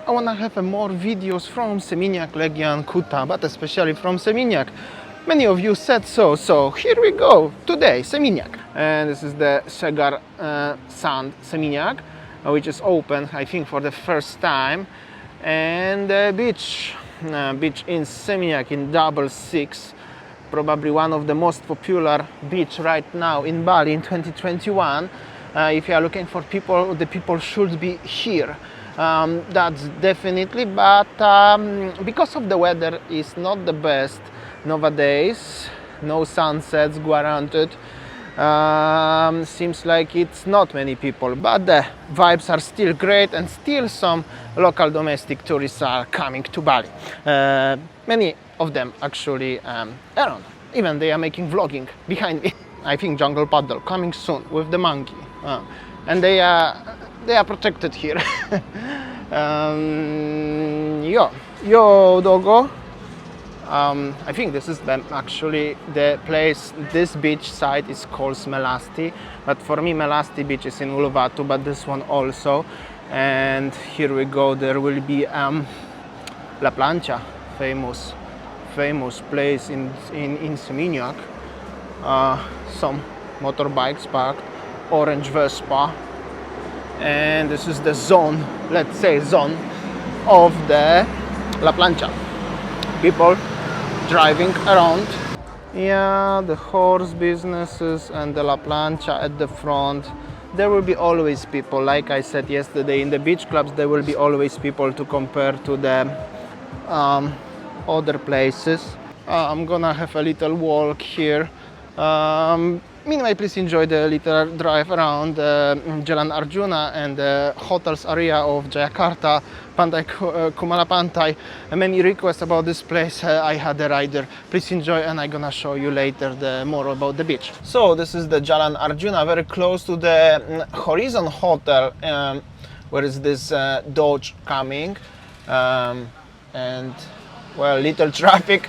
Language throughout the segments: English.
I wanna have more videos from Seminyak, Legian, Kuta, but especially from Seminyak. Many of you said so, so here we go. Today, Seminyak. And this is the Segar Sand Seminyak, which is open, I think, for the first time. And the beach in Seminyak in 66, probably one of the most popular beach right now in Bali in 2021. If you are looking for people, the people should be here. That's definitely, but because of the weather is not the best nowadays, no sunsets guaranteed, seems like it's not many people, but the vibes are still great and still some local domestic tourists are coming to Bali. Many of them actually around, even they are making vlogging behind me. I think jungle paddle coming soon with the monkey, and they are protected here. Yo doggo. I think this is actually the place. This beach site is called Melasti, but for me Melasti beach is in Uluwatu, but this one also. And here we go. There will be La Plancha, famous place in Seminyak. Some motorbikes parked, orange Vespa, and this is the zone, let's say zone of the La Plancha. People driving around. Yeah, the horse businesses and the La Plancha at the front. There will be always people, like I said yesterday, in the beach clubs there will be always people to compare to the other places. I'm gonna have a little walk here. Meanwhile, please enjoy the little drive around Jalan Arjuna and the hotels area of Jakarta, Pantai Kumala Pantai. Many requests about this place. I had a rider. Please enjoy, and I'm gonna show you later more about the beach. So this is the Jalan Arjuna, very close to the Horizon Hotel, where is this Dodge coming, and well, little traffic.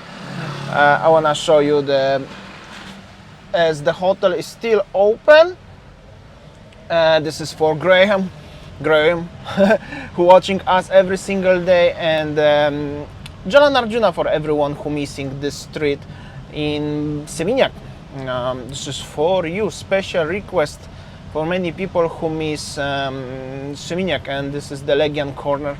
I wanna show you as the hotel is still open. This is for Graham who watching us every single day, and Jalan Arjuna for everyone who missing this street in Seminyak. This is for you, special request for many people who miss Seminyak, and this is the Legian corner.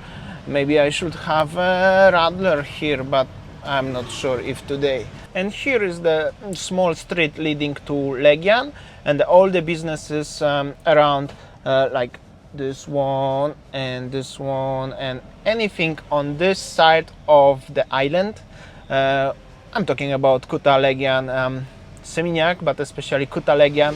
Maybe I should have a Radler here, but I'm not sure if today. And here is the small street leading to Legian, and all the businesses around, like this one, and anything on this side of the island. I'm talking about Kuta, Legian, Seminyak, but especially Kuta, Legian.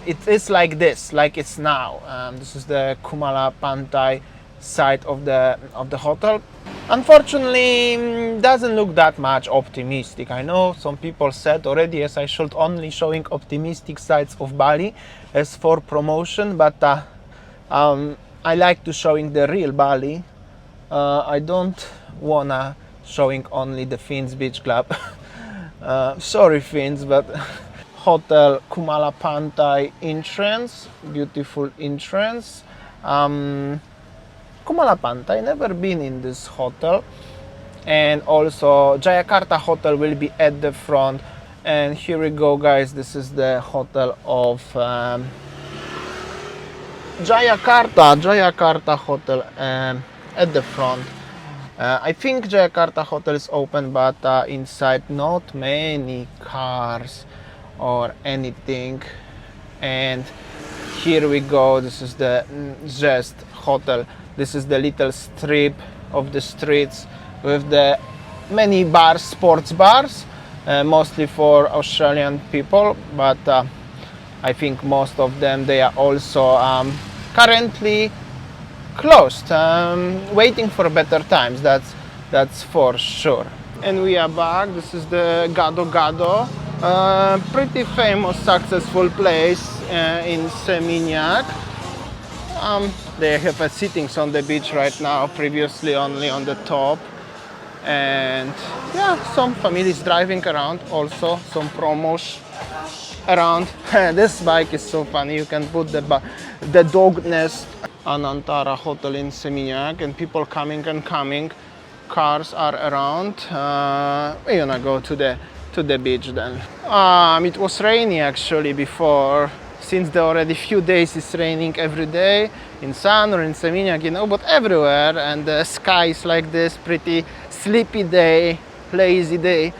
It is like this, like it's now. This is the Kumala Pantai side of the hotel. Unfortunately, doesn't look that much optimistic. I know some people said already, yes, I should only showing optimistic sides of Bali as for promotion, but I like to showing the real Bali. I don't wanna showing only the Finns Beach Club. Sorry Finns, but Hotel Kumala Pantai entrance, beautiful entrance. Kumala Pantai, never been in this hotel, and also Jayakarta hotel will be at the front. And here we go, guys, this is the hotel of Jayakarta hotel at the front. I think Jayakarta hotel is open, but inside not many cars or anything. And here we go, this is the Zest hotel. This is the little strip of the streets with the many bars, sports bars, mostly for Australian people, but I think most of them, they are also currently closed, waiting for better times, that's for sure. And we are back. This is the Gado Gado, pretty famous, successful place in Seminyak. They have sittings on the beach right now, previously only on the top. And yeah, some families driving around, also some promos around. This bike is so funny. You can put the dog nest Anantara hotel in Seminyak, and people coming and coming. Cars are around. We're gonna go to the beach then. It was rainy actually before. Since there already few days it's raining every day in San or in Seminyak, you know, but everywhere, and the sky is like this, pretty sleepy day, lazy day.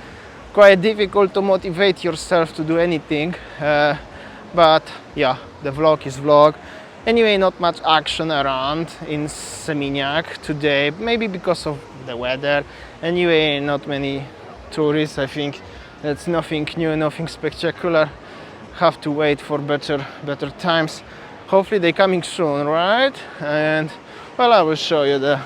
Quite difficult to motivate yourself to do anything, but yeah, the vlog is vlog. Anyway, not much action around in Seminyak today, maybe because of the weather. Anyway, not many tourists. I think that's nothing new, nothing spectacular. Have to wait for better times. Hopefully they're coming soon, right? And well, I will show you the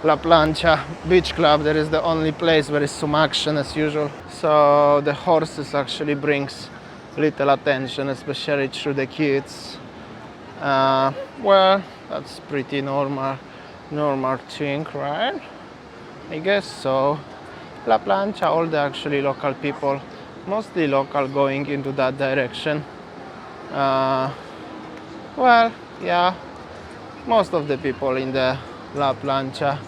La Plancha Beach Club. That is the only place where is some action as usual. So the horses actually brings little attention, especially through the kids. Well, that's pretty normal thing, right? I guess so. La Plancha, all the actually local people, mostly local, going into that direction. Well, yeah, most of the people in the La Plancha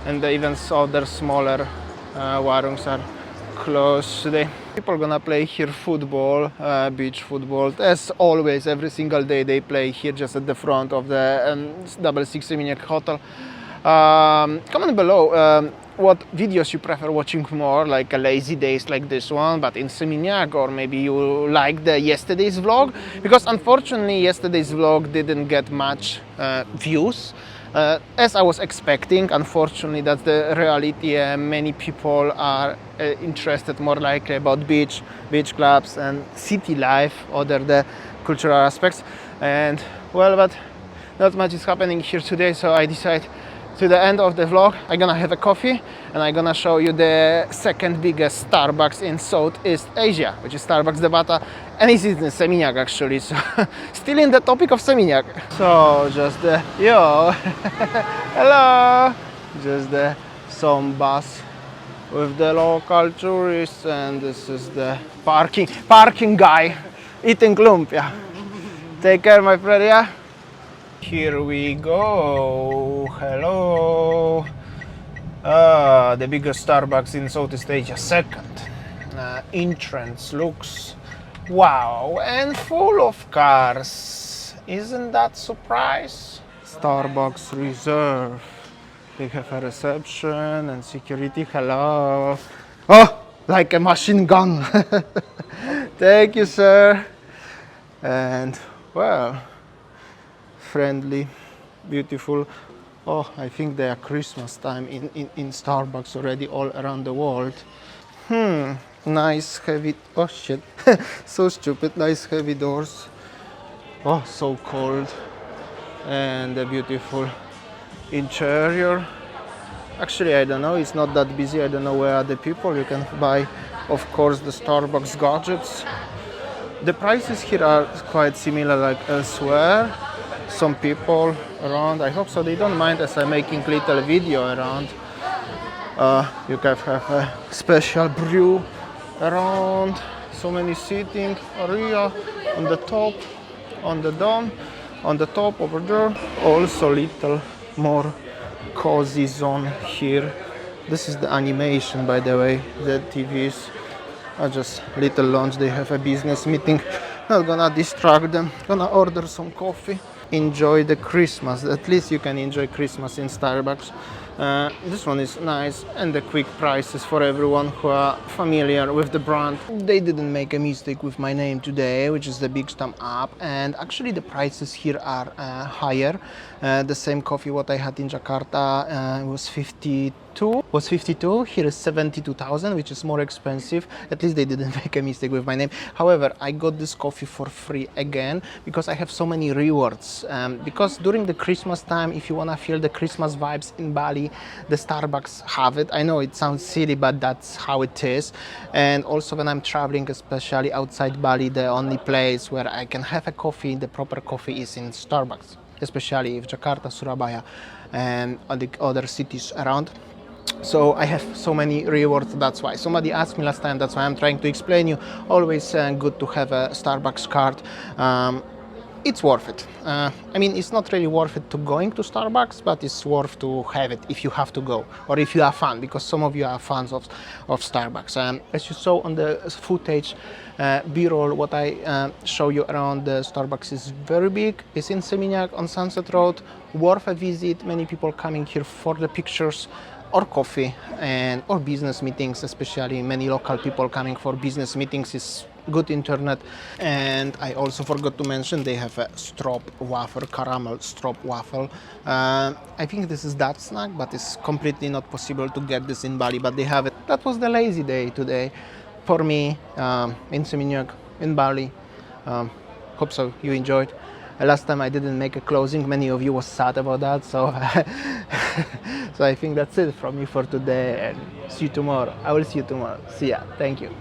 and even other smaller warungs are closed today. People gonna play here football, beach football. As always, every single day they play here just at the front of the 66 Seminyak hotel. Comment below what videos you prefer watching more, like lazy days like this one, but in Seminyak, or maybe you like the yesterday's vlog, because unfortunately yesterday's vlog didn't get much views. As I was expecting. Unfortunately, that's the reality. Many people are interested more likely about beach clubs and city life, other the cultural aspects. And well, but not much is happening here today, so I decided to the end of the vlog I'm gonna have a coffee and I'm gonna show you the second biggest Starbucks in Southeast Asia, which is Starbucks Dewata, and it's in Seminyak actually, so still in the topic of Seminyak. So just the hello, just the some bus with the local tourists, and this is the parking guy eating lumpia. Take care, my friend. Yeah. Here we go. Hello. The biggest Starbucks in Southeast Asia. Second. Entrance looks wow and full of cars. Isn't that surprise? Starbucks Reserve. They have a reception and security. Hello. Oh, like a machine gun. Thank you, sir. And well, friendly, beautiful. Oh, I think they are Christmas time in Starbucks already all around the world. Nice heavy, oh shit, so stupid, nice heavy doors. Oh, so cold. And a beautiful interior. Actually, I don't know, it's not that busy. I don't know where are the people. You can buy, of course, the Starbucks gadgets. The prices here are quite similar like elsewhere. Some people around, I hope so they don't mind as I'm making little video around. You can have a special brew around, so many seating area on the top, on the dome, on the top over there. Also little more cozy zone here. This is the animation, by the way, the TVs are just little lunch. They have a business meeting, not gonna distract them. Gonna order some coffee. Enjoy the Christmas. At least you can enjoy Christmas in Starbucks. This one is nice, and the quick prices for everyone who are familiar with the brand. They didn't make a mistake with my name today, which is the big thumb up, and actually the prices here are higher. The same coffee what I had in Jakarta was 52. Here is 72,000, which is more expensive. At least they didn't make a mistake with my name. However, I got this coffee for free again because I have so many rewards. Because during the Christmas time, if you want to feel the Christmas vibes in Bali, the Starbucks have it. I know it sounds silly, but that's how it is. And also when I'm traveling, especially outside Bali, the only place where I can have a coffee, the proper coffee, is in Starbucks, especially if Jakarta, Surabaya, and the other cities around. So I have so many rewards. That's why somebody asked me last time. That's why I'm trying to explain you. Always good to have a Starbucks card. It's worth it. I mean, it's not really worth it to going to Starbucks, but it's worth to have it if you have to go, or if you are fan, because some of you are fans of Starbucks. As you saw on the footage, B-roll, what I show you around the Starbucks is very big. It's in Seminyak on Sunset Road, worth a visit. Many people coming here for the pictures or coffee and or business meetings, especially many local people coming for business meetings. Is good internet. And I also forgot to mention they have a strop waffle, caramel strop waffle. I think this is that snack, but it's completely not possible to get this in Bali, but they have it. That was the lazy day today for me in Seminyak, in Bali. Hope so you enjoyed. Last time I didn't make a closing, many of you was sad about that, so so I think that's it from me for today, and see you tomorrow. I will see you tomorrow. See ya. Thank you.